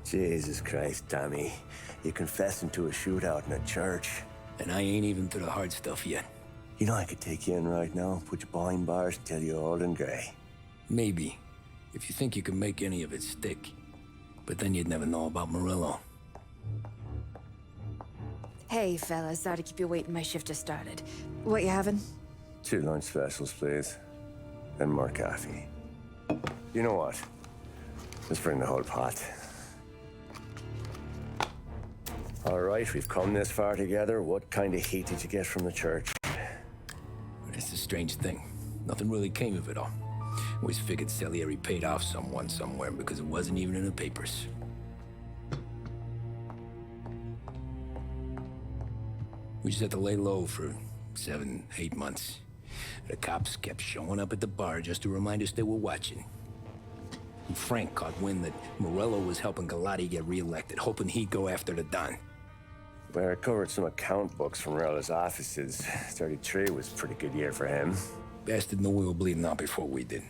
Jesus Christ, Tommy. You're confessing to a shootout in a church. And I ain't even to the hard stuff yet. You know I could take you in right now, put you behind bars until you're old and grey. Maybe. If you think you can make any of it stick. But then you'd never know about Morello. Hey, fellas. Sorry to keep you waiting. My shift just started. What you having? 2 lunch specials, please. And more coffee. You know what? Let's bring the whole pot. All right, we've come this far together. What kind of heat did you get from the church? It's a strange thing. Nothing really came of it all. Always figured Salieri paid off someone somewhere because it wasn't even in the papers. We just had to lay low for 7, 8 months. The cops kept showing up at the bar just to remind us they were watching. And Frank caught wind that Morello was helping Galati get reelected, hoping he'd go after the Don. Well, I recovered some account books from Morello's offices. 33 was a pretty good year for him. Bastard knew we were bleeding out before we did.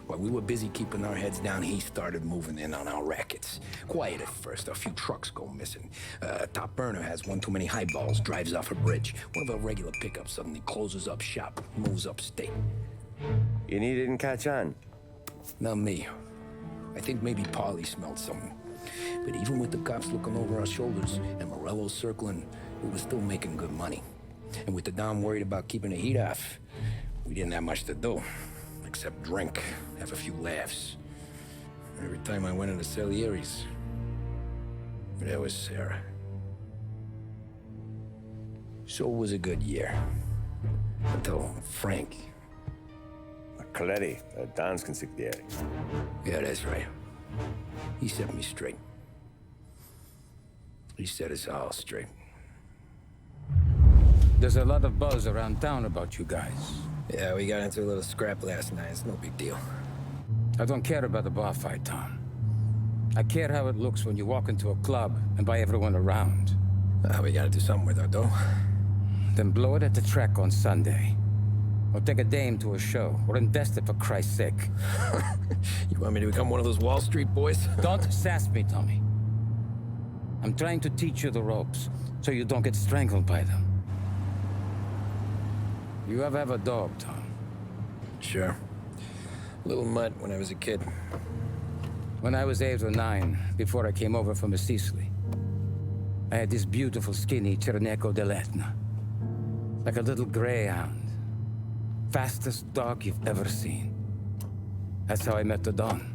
While we were busy keeping our heads down, he started moving in on our rackets. Quiet at first, a few trucks go missing. Top burner has one too many highballs, drives off a bridge. One of our regular pickups suddenly closes up shop, moves upstate. You didn't catch on? Not me. I think maybe Paulie smelled something. But even with the cops looking over our shoulders and Morello circling, we were still making good money. And with the Dom worried about keeping the heat off, we didn't have much to do. Except drink, have a few laughs. Every time I went into Salieri's, there was Sarah. So it was a good year. Until Frank. Coletti, Don's consigliere. Yeah, that's right. He set me straight. He set us all straight. There's a lot of buzz around town about you guys. Yeah, we got into a little scrap last night. It's no big deal. I don't care about the bar fight, Tom. I care how it looks when you walk into a club and by everyone around. We gotta do something with our dough. Then blow it at the track on Sunday. Or take a dame to a show, or invest it for Christ's sake. You want me to become one of those Wall Street boys? Don't sass me, Tommy. I'm trying to teach you the ropes, so you don't get strangled by them. You ever have a dog, Tom? Sure. Little mutt when I was a kid. When I was 8 or 9, before I came over from Sicily, I had this beautiful skinny Cerneco dell'Etna. Like a little greyhound. Fastest dog you've ever seen. That's how I met the Don.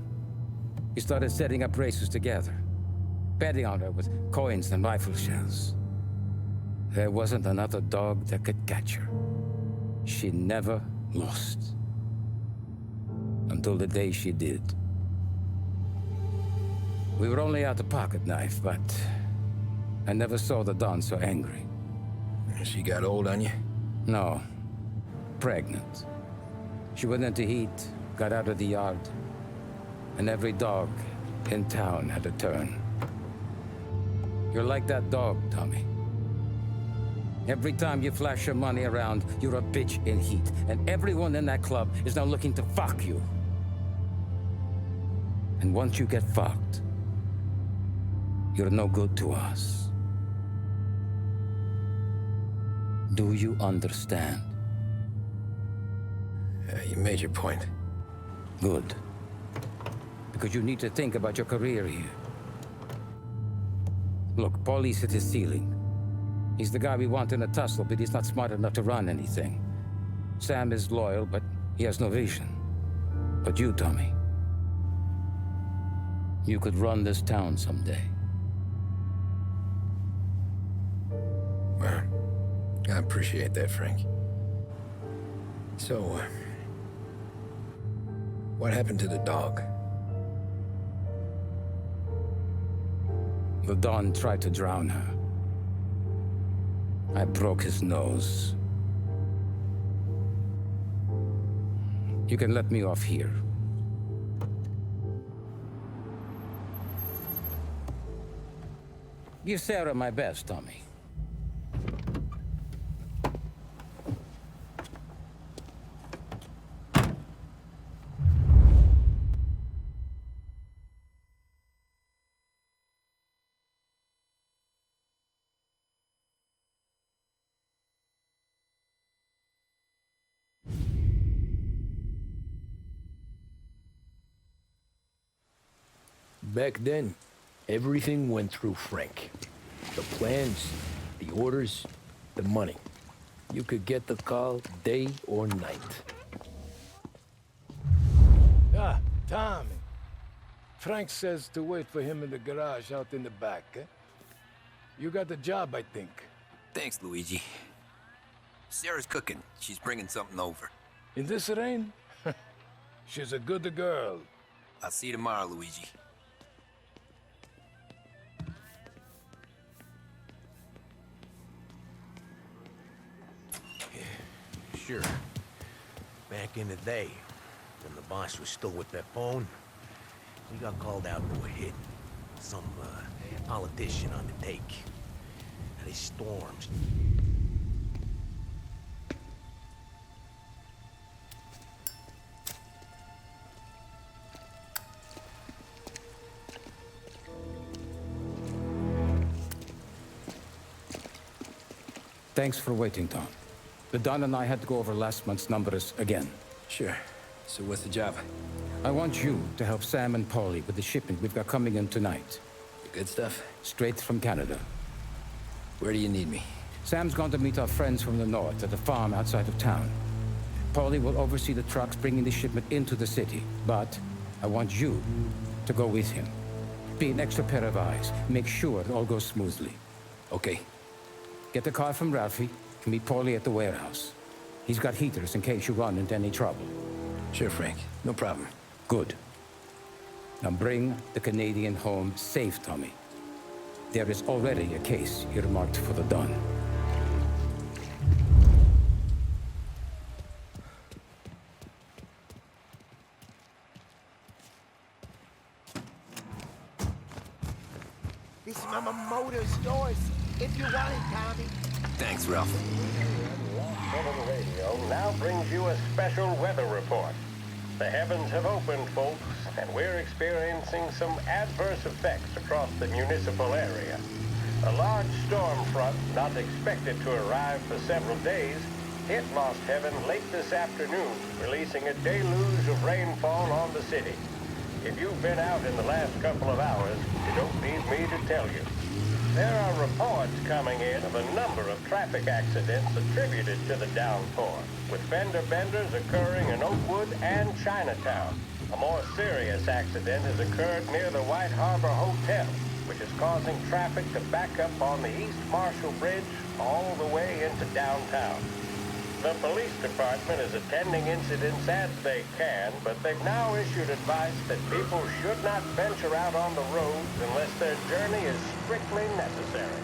We started setting up races together. Betting on her with coins and rifle shells. There wasn't another dog that could catch her. She never lost. Until the day she did. We were only out a pocket knife, but I never saw the Don so angry. She got old on you? No. Pregnant. She went into heat, got out of the yard, and every dog in town had a turn. You're like that dog, Tommy. Every time you flash your money around, you're a bitch in heat, and everyone in that club is now looking to fuck you. And once you get fucked, you're no good to us. Do you understand? You made your point. Good. Because you need to think about your career here. Look, Paulie's hit his ceiling. He's the guy we want in a tussle, but he's not smart enough to run anything. Sam is loyal, but he has no vision. But you, Tommy, you could run this town someday. Well, I appreciate that, Frank. So, what happened to the dog? The Don tried to drown her. I broke his nose. You can let me off here. Give Sarah my best, Tommy. Back then, everything went through Frank. The plans, the orders, the money. You could get the call day or night. Ah, Tommy. Frank says to wait for him in the garage out in the back, eh? You got the job, I think. Thanks, Luigi. Sarah's cooking. She's bringing something over. In this rain? She's a good girl. I'll see you tomorrow, Luigi. Sure. Back in the day, when the boss was still with that phone, we got called out to a hit. Some politician on the take. And he storms. Thanks for waiting, Tom. The Don and I had to go over last month's numbers again. Sure. So what's the job? I want you to help Sam and Paulie with the shipment we've got coming in tonight. The good stuff? Straight from Canada. Where do you need me? Sam's gone to meet our friends from the north at a farm outside of town. Paulie will oversee the trucks bringing the shipment into the city, but I want you to go with him. Be an extra pair of eyes. Make sure it all goes smoothly. Okay. Get the car from Ralphie and meet Paulie at the warehouse. He's got heaters in case you run into any trouble. Sure, Frank. No problem. Good. Now bring the Canadian home safe, Tommy. There is already a case earmarked for the Don. This Mama Motor's yours, if you want it, Tommy. Thanks, Ralph. 7 Radio now brings you a special weather report. The heavens have opened, folks, and we're experiencing some adverse effects across the municipal area. A large storm front, not expected to arrive for several days, hit Lost Heaven late this afternoon, releasing a deluge of rainfall on the city. If you've been out in the last couple of hours, you don't need me to tell you. There are reports coming in of a number of traffic accidents attributed to the downpour, with fender benders occurring in Oakwood and Chinatown. A more serious accident has occurred near the White Harbor Hotel, which is causing traffic to back up on the East Marshall Bridge all the way into downtown. The police department is attending incidents as they can, but they've now issued advice that people should not venture out on the roads unless their journey is strictly necessary.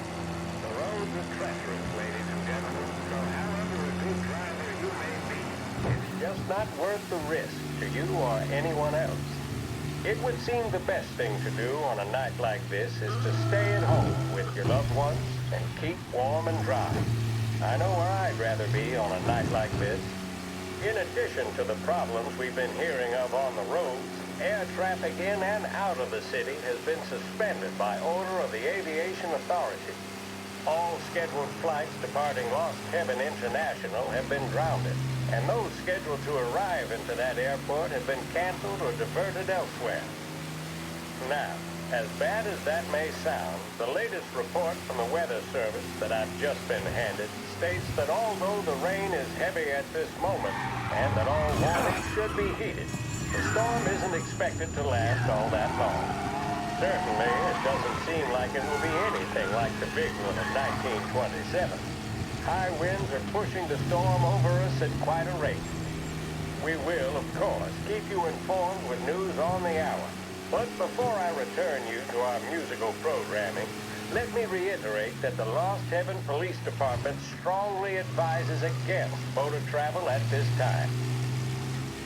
The roads are treacherous, ladies and gentlemen, so however a good driver you may be, it's just not worth the risk to you or anyone else. It would seem the best thing to do on a night like this is to stay at home with your loved ones and keep warm and dry. I know where I'd rather be on a night like this. In addition to the problems we've been hearing of on the roads, air traffic in and out of the city has been suspended by order of the Aviation Authority. All scheduled flights departing Lost Heaven International have been grounded, and those scheduled to arrive into that airport have been canceled or diverted elsewhere. Now, as bad as that may sound, the latest report from the Weather Service that I've just been handed states that although the rain is heavy at this moment, and that all warnings should be heeded, the storm isn't expected to last all that long. Certainly, it doesn't seem like it will be anything like the big one of 1927. High winds are pushing the storm over us at quite a rate. We will, of course, keep you informed with news on the hour. But before I return you to our musical programming, let me reiterate that the Lost Heaven Police Department strongly advises against motor travel at this time.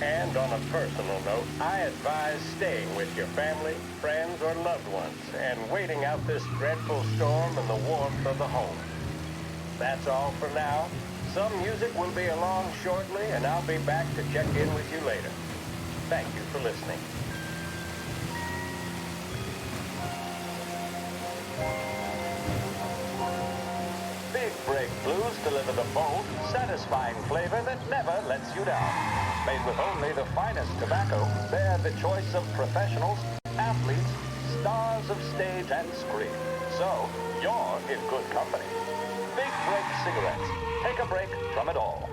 And on a personal note, I advise staying with your family, friends, or loved ones and waiting out this dreadful storm in the warmth of the home. That's all for now. Some music will be along shortly, and I'll be back to check in with you later. Thank you for listening. Big Break Blues deliver the bold, satisfying flavor that never lets you down. Made with only the finest tobacco, they're the choice of professionals, athletes, stars of stage and screen. So, you're in good company. Big Break Cigarettes. Take a break from it all.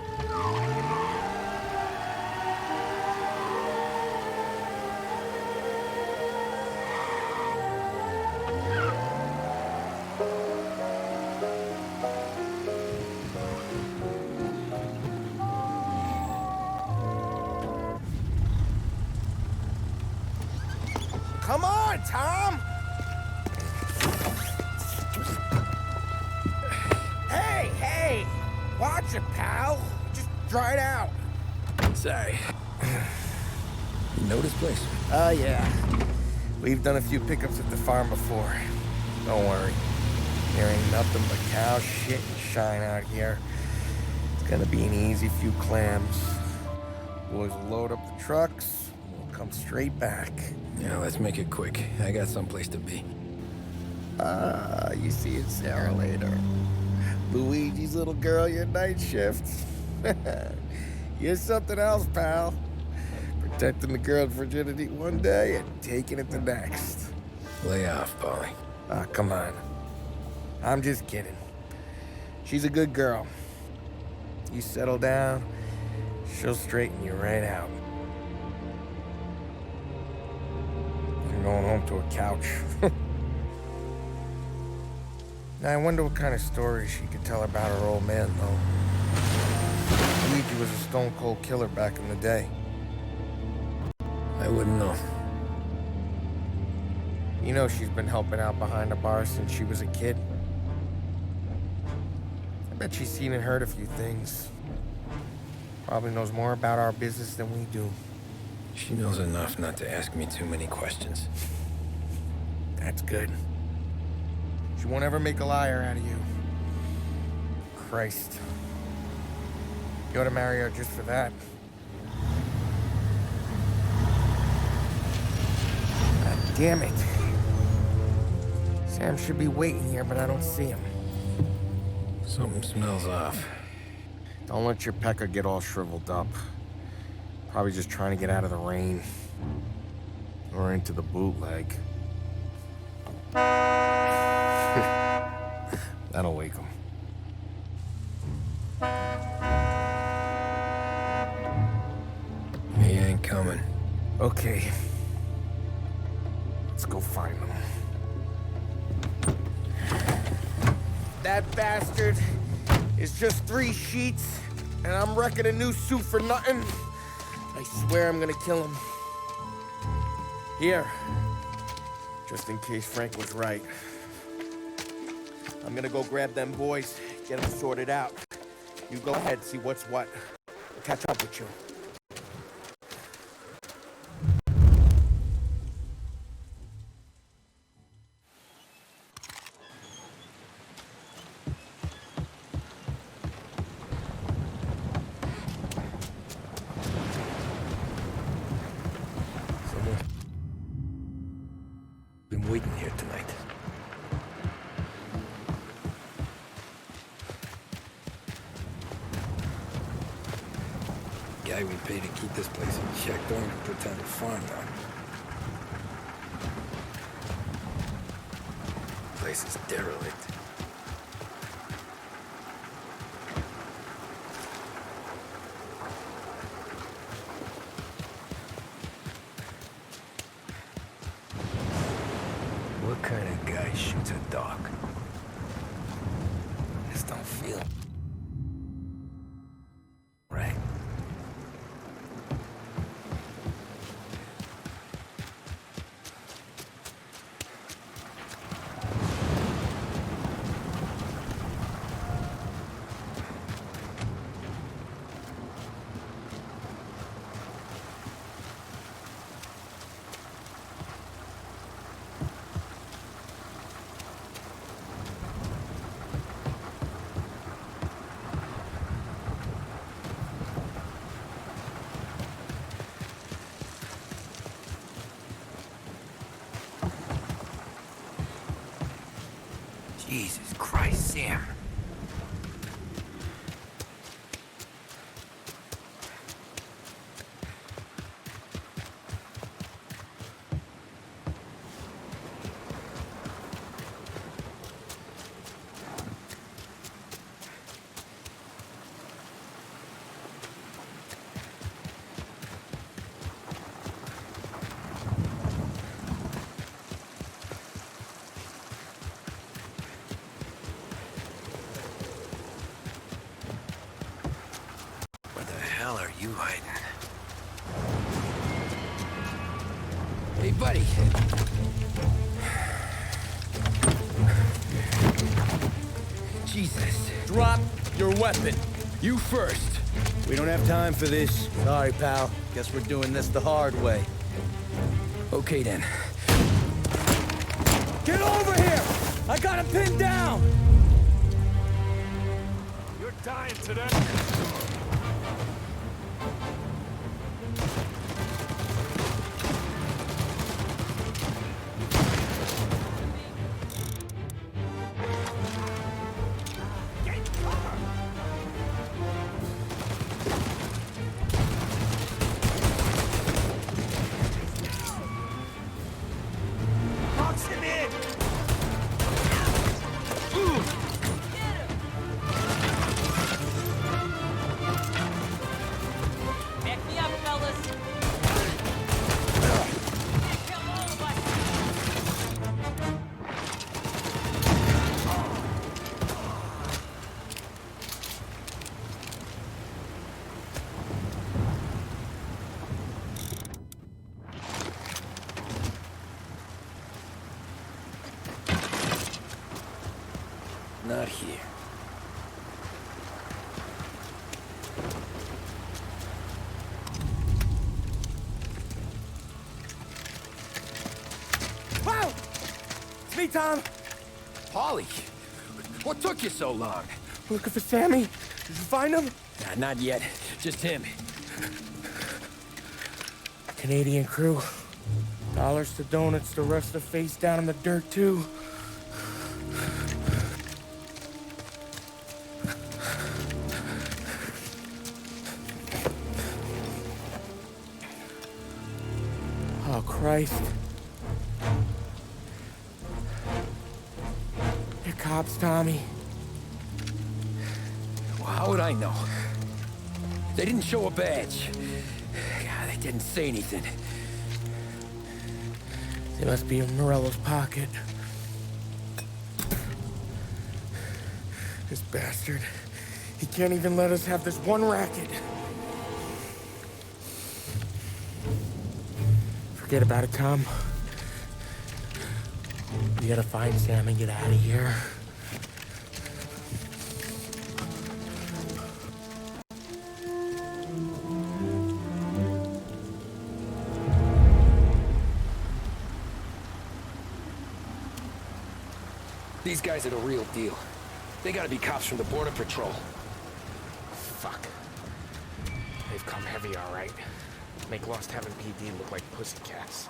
Come on, Tom! Hey! Watch it, pal. Just dry it out. Sorry. You know this place? Yeah. We've done a few pickups at the farm before. Don't worry. There ain't nothing but cow shit and shine out here. It's gonna be an easy few clams. Boys will load up the trucks, and we'll come straight back. Yeah, let's make it quick. I got someplace to be. You see it, Sarah, later. Luigi's little girl, your night shift. You're something else, pal. Protecting the girl's virginity one day and taking it the next. Lay off, Polly. Ah, come on. I'm just kidding. She's a good girl. You settle down, she'll straighten you right out. I'm going home to a couch. Now, I wonder what kind of stories she could tell about her old man, though. Luigi was a stone-cold killer back in the day. I wouldn't know. You know she's been helping out behind the bar since she was a kid. I bet she's seen and heard a few things. Probably knows more about our business than we do. She knows enough not to ask me too many questions. That's good. She won't ever make a liar out of you. Christ. You ought to marry her just for that. God damn it. Sam should be waiting here, but I don't see him. Something smells off. Don't let your pecker get all shriveled up. Probably just trying to get out of the rain. Or into the bootleg. That'll wake him. He ain't coming. Okay. Let's go find him. That bastard is just 3 sheets, and I'm wrecking a new suit for nothing. I swear I'm gonna kill him. Here. Just in case Frank was right. I'm gonna go grab them boys, get them sorted out. You go ahead, see what's what. I'll catch up with you. Been waiting here tonight. Guy we pay to keep this place in check don't even pretend to farm now. Place is derelict. What kind of guy shoots a dog? Just don't feel right. Jesus Christ, Sam. hell are you hiding? Hey, buddy. Jesus. Drop your weapon. You first. We don't have time for this. Sorry, pal. Guess we're doing this the hard way. Okay, then. Get over here! I got him pinned down! You're dying today. Not here. Wow! It's me, Tom. Polly, what took you so long? Looking for Sammy. Did you find him? Nah, not yet. Just him. Canadian crew. Dollars to donuts, the rest of the face down in the dirt, too. Oh, Christ. They're cops, Tommy. Well, how would I know? They didn't show a badge. God, they didn't say anything. They must be in Morello's pocket. This bastard. He can't even let us have this one racket. Forget about it, Tom. We gotta find Sam and get out of here. These guys are the real deal. They gotta be cops from the Border Patrol. Fuck. They've come heavy, all right. Make Lost Heaven PD look like pussycats.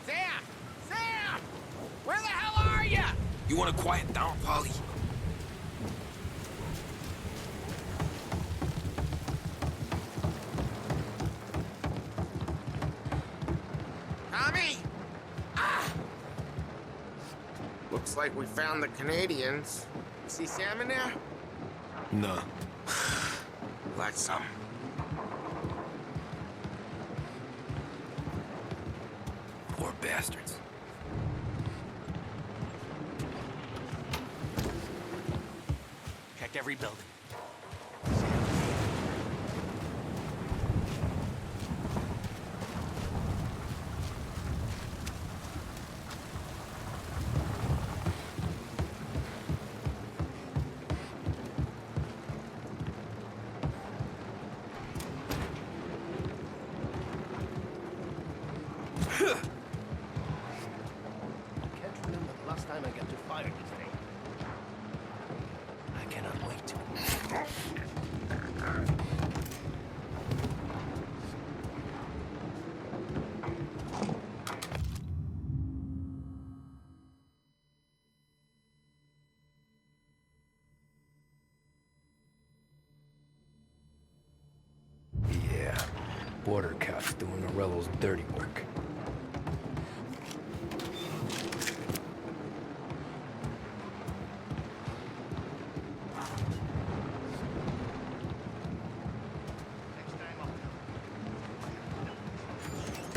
Sam! Where the hell are ya? You wanna quiet down, Polly? Tommy! Ah! Looks like we found the Canadians. You see Sam in there? No. Like some. Poor bastards. Check every building. Can't remember the last time I got to fire this thing. I cannot wait to. Yeah, border cops doing Morello's dirty work.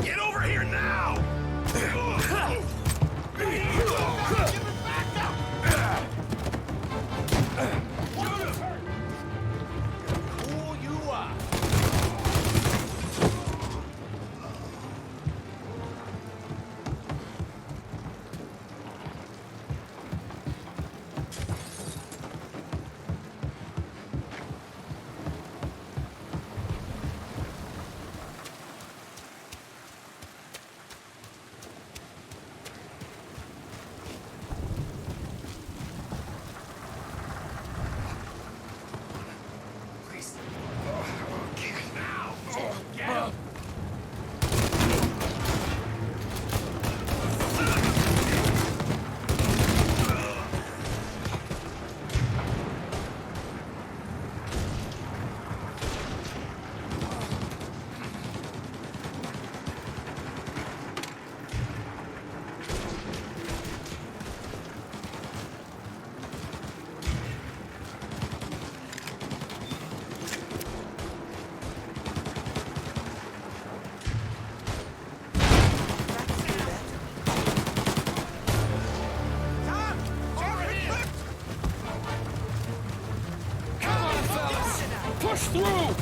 Get over here now! Cool you are. Push through!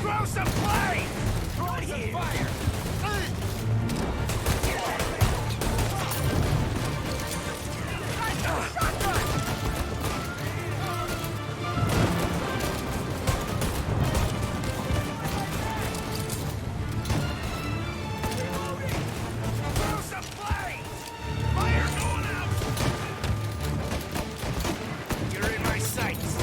Throw some flame! Right here! Fire! Throw some flames! Fire going out! You're in my sights!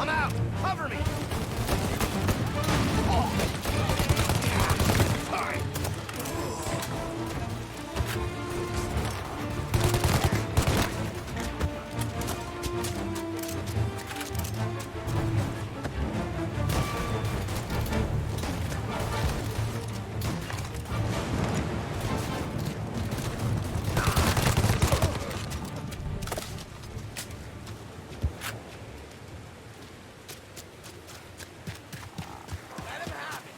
I'm out! Cover me! Let him have it!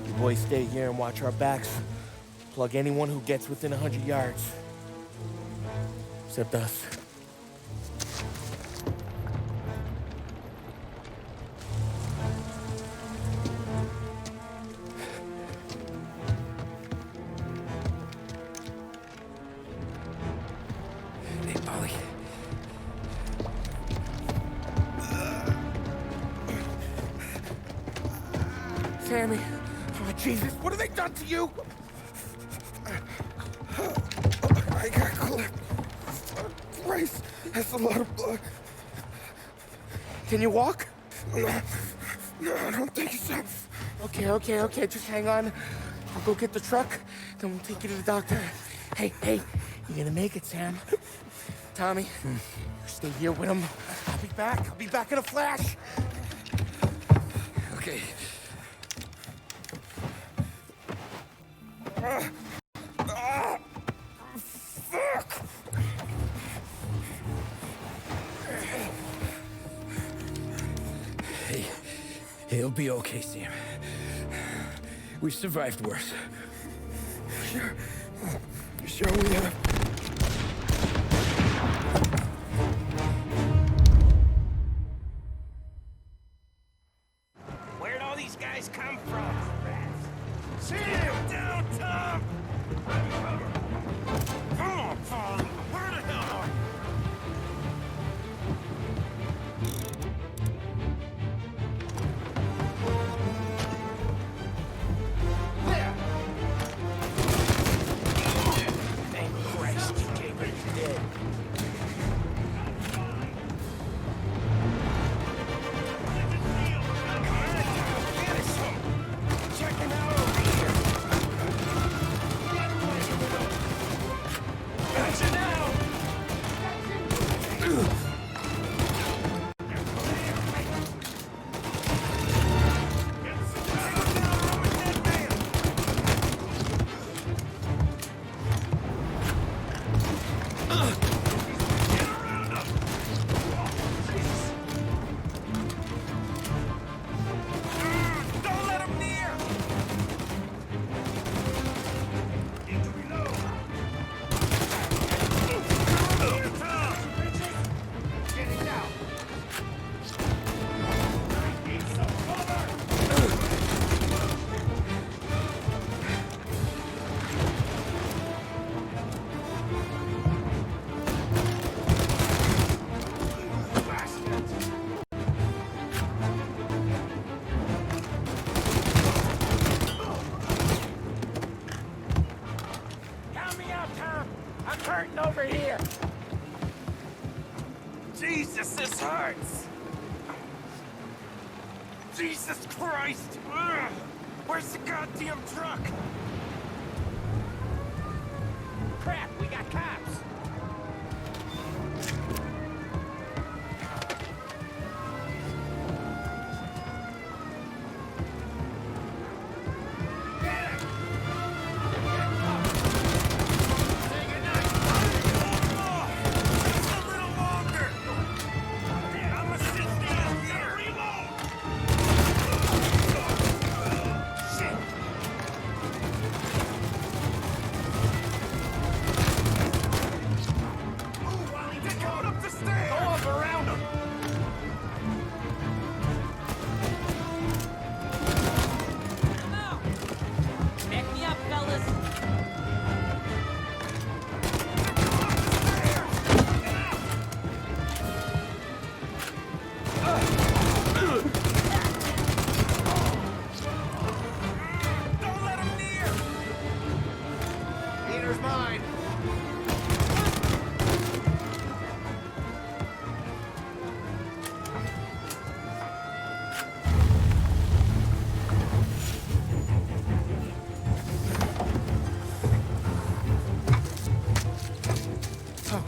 You boys stay here and watch our backs. Plug anyone who gets within 100 yards. Except us. Hey, Polly. Sammy! Oh, Jesus, what have they done to you? I got clipped. Christ, that's a lot of blood. Can you walk? No, I don't think so. Okay, just hang on. I'll go get the truck, then we'll take you to the doctor. Hey, you're gonna make it, Sam. Tommy, you stay here with him. I'll be back in a flash. Okay. Fuck! Hey, he'll be okay, Sam. We've survived worse. Sure we have. Where'd all these guys come from? See him! Down, Tom! Come on, Paul! Where the hell are you? hurting over here. Jesus, this hurts. Jesus Christ! Ugh. Where's the goddamn truck? Crap, we got cops.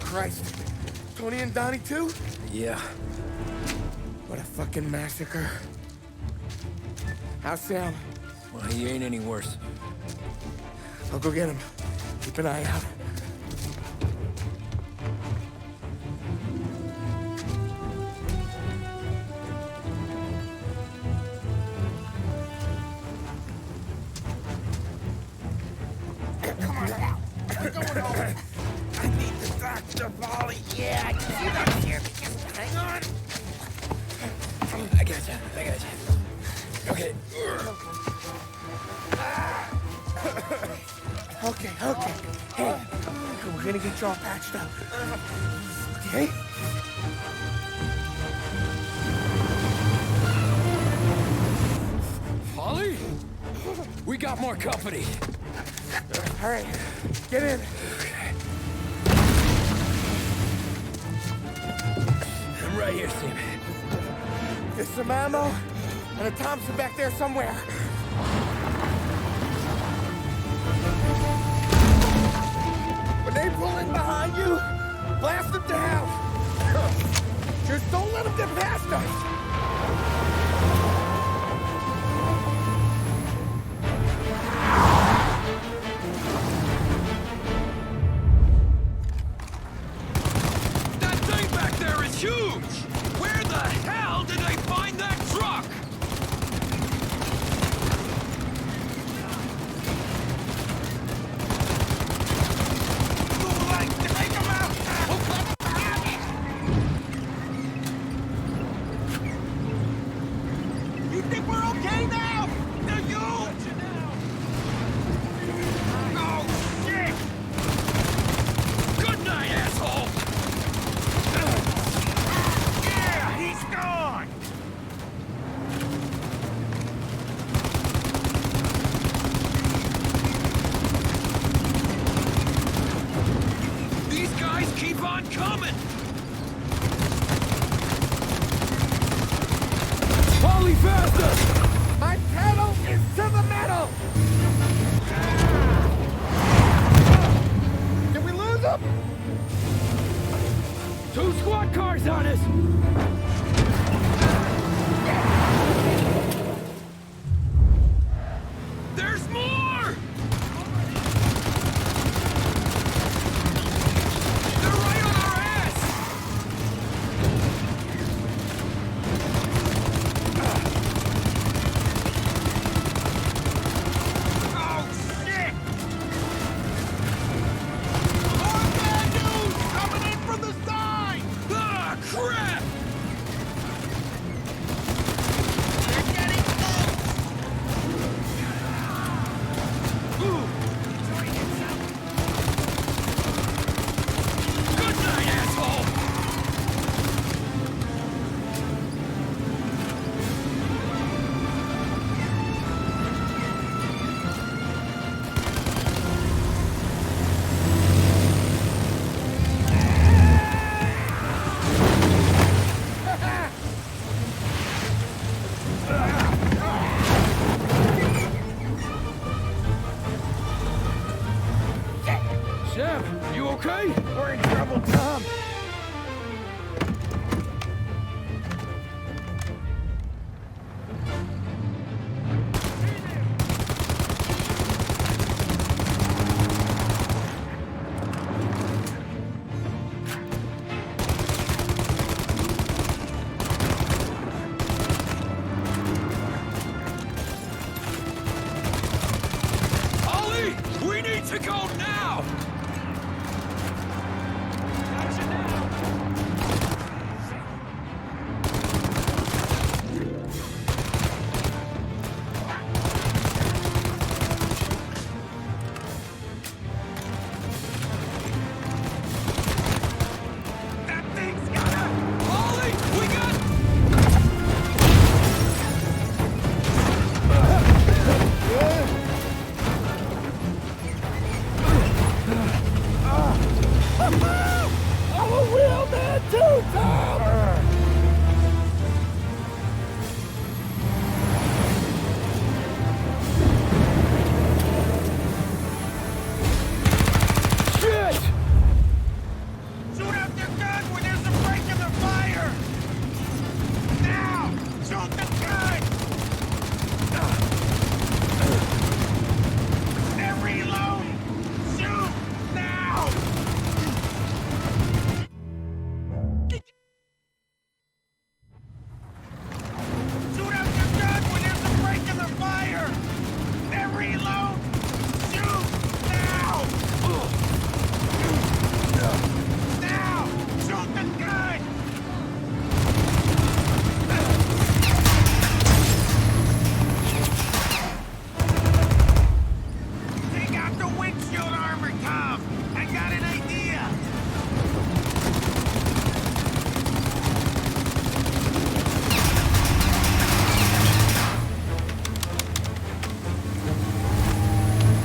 Christ. Tony and Donnie too? Yeah. What a fucking massacre. How's Sam? Well, he ain't any worse. I'll go get him. Keep an eye out. Come on now. We're going home. I need the doctor, Molly. Yeah, I can see that here. Just hang on. I gotcha. Okay. Okay. Hey, we're gonna get you all patched up. Okay? Holly? We got more company. All right, get in. I'm right here, Sam. There's some ammo and a Thompson back there somewhere. When they pull in behind you, blast them down. Just don't let them get past us. Huge! Where the hell did they find that truck? Take him out! You think we're okay now? Now you! Oh, shit! Good night, asshole! He's gone! These guys keep on coming! Holly, faster! My pedal is to the metal! Did we lose him? 2 squad cars on us! There's more! They're right on our ass! Oh, shit! More bad news coming in from the side! Ah, crap! okay? We're in trouble, Tom. We need to go now! That thing's gonna... Ollie, we got... I'm a real man too, Tom! Shit! Shoot out their gun when there's a break in the fire! Now! Shoot the gun! They're reloading! Shoot! Now! Shoot out your gun when there's a break in the fire! They're reloading! Shoot! Now! Now! Shoot the gun! Take out the windshield armor, Tom! I got an idea!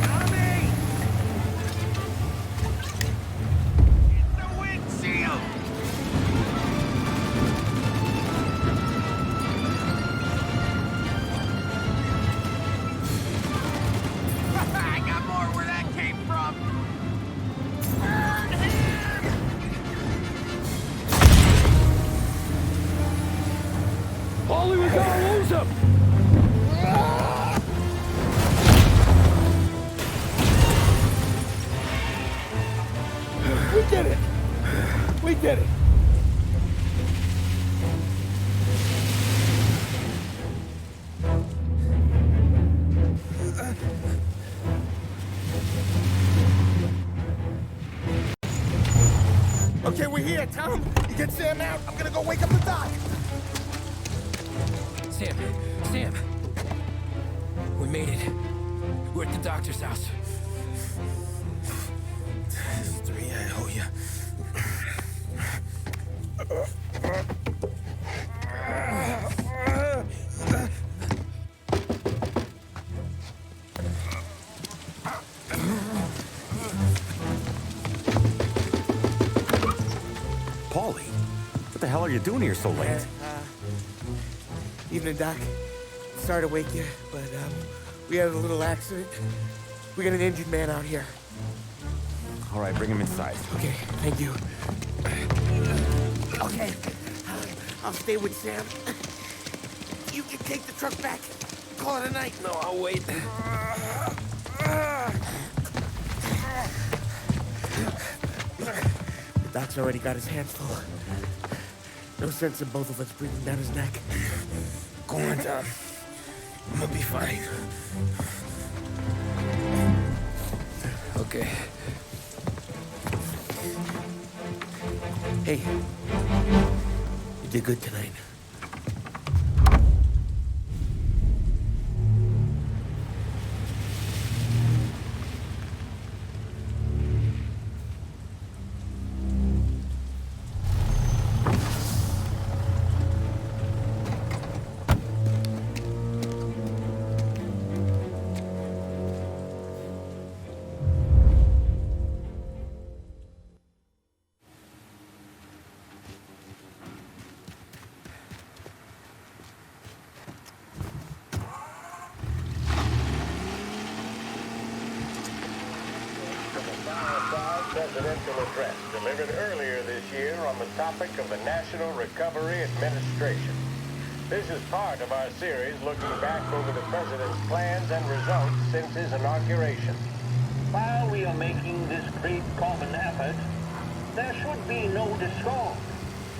Tommy! It's the windshield! I got more where that came from! Burn him! Ollie, we gotta lose him! We did it! We did it! Okay, we're here, Tom. You get Sam out. I'm gonna go wake up the doc. Sam! We made it. We're at the doctor's house. Three, I owe you. Paulie, what the hell are you doing here so late? Evening, Doc. Sorry to wake you, but we had a little accident. We got an injured man out here. All right, bring him inside. Okay, thank you. Okay, I'll stay with Sam. You can take the truck back. Call it a night. No, I'll wait. The doc's already got his hands full. No sense in both of us breathing down his neck. Go on, Tom. I'm gonna be fine. Okay. Hey, you did good tonight. presidential address delivered earlier this year on the topic of the National Recovery Administration. This is part of our series looking back over the president's plans and results since his inauguration. While we are making this great common effort, there should be no discord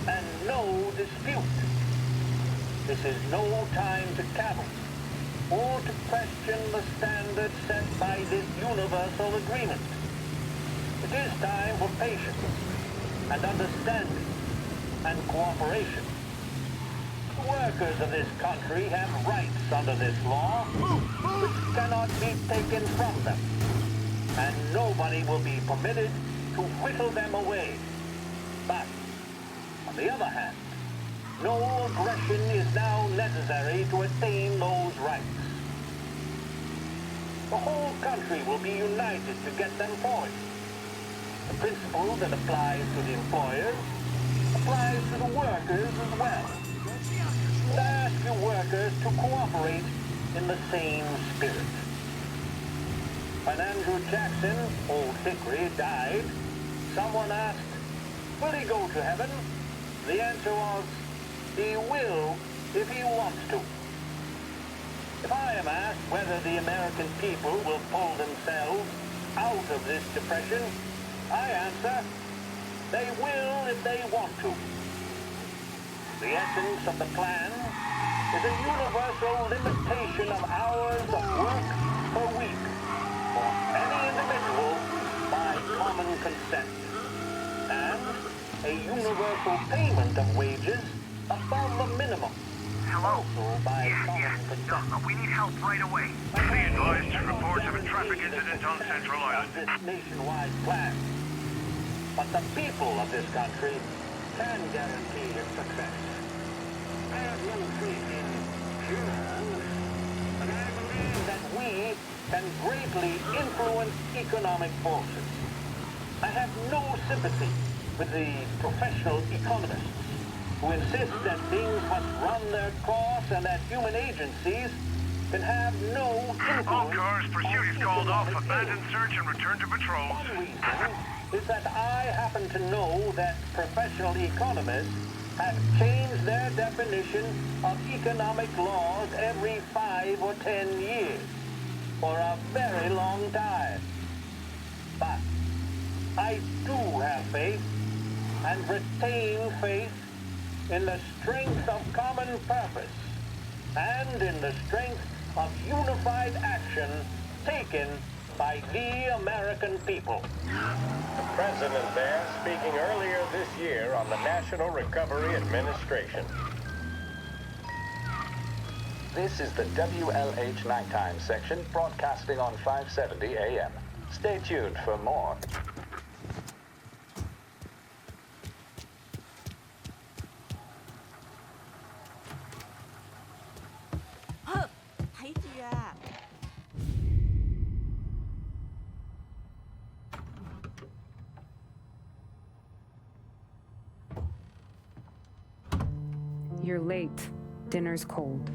and no dispute. This is no time to cavil or to question the standards set by this universal agreement. It is time for patience and understanding and cooperation. The workers of this country have rights under this law, which cannot be taken from them, and nobody will be permitted to whittle them away. But, on the other hand, no aggression is now necessary to attain those rights. The whole country will be united to get them forward. The principle that applies to the employers applies to the workers as well. I ask you workers to cooperate in the same spirit. When Andrew Jackson, Old Hickory, died, someone asked, will he go to heaven? The answer was, he will if he wants to. If I am asked whether the American people will pull themselves out of this depression, I answer, they will if they want to. The essence of the plan is a universal limitation of hours of work per week for any individual by common consent, and a universal payment of wages above the minimum. Hello? Also by common consent. No, we need help right away. Be advised, reports of a traffic incident on Central Island. This nationwide plan. But the people of this country can guarantee its success. I have no faith in humans, but I believe that we can greatly influence economic forces. I have no sympathy with the professional economists who insist that things must run their course and that human agencies can have no influence. All cars, pursuit is called off. Abandon search and return to patrol. One reason is that I happen to know that professional economists have changed their definition of economic laws every 5 or 10 years for a very long time. But I do have faith and retain faith in the strength of common purpose and in the strength of unified action taken by the American people. The president there speaking earlier this year on the National Recovery Administration. This is the WLH nighttime section broadcasting on 570 AM. Stay tuned for more. You're late. Dinner's cold.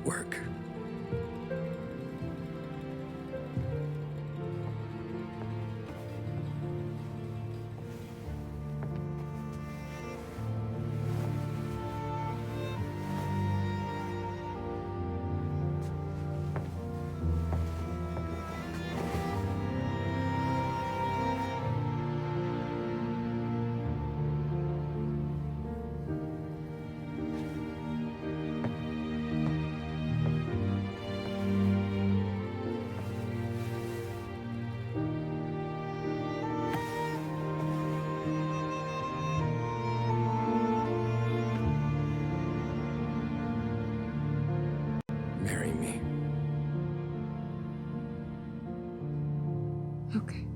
Work. Okay.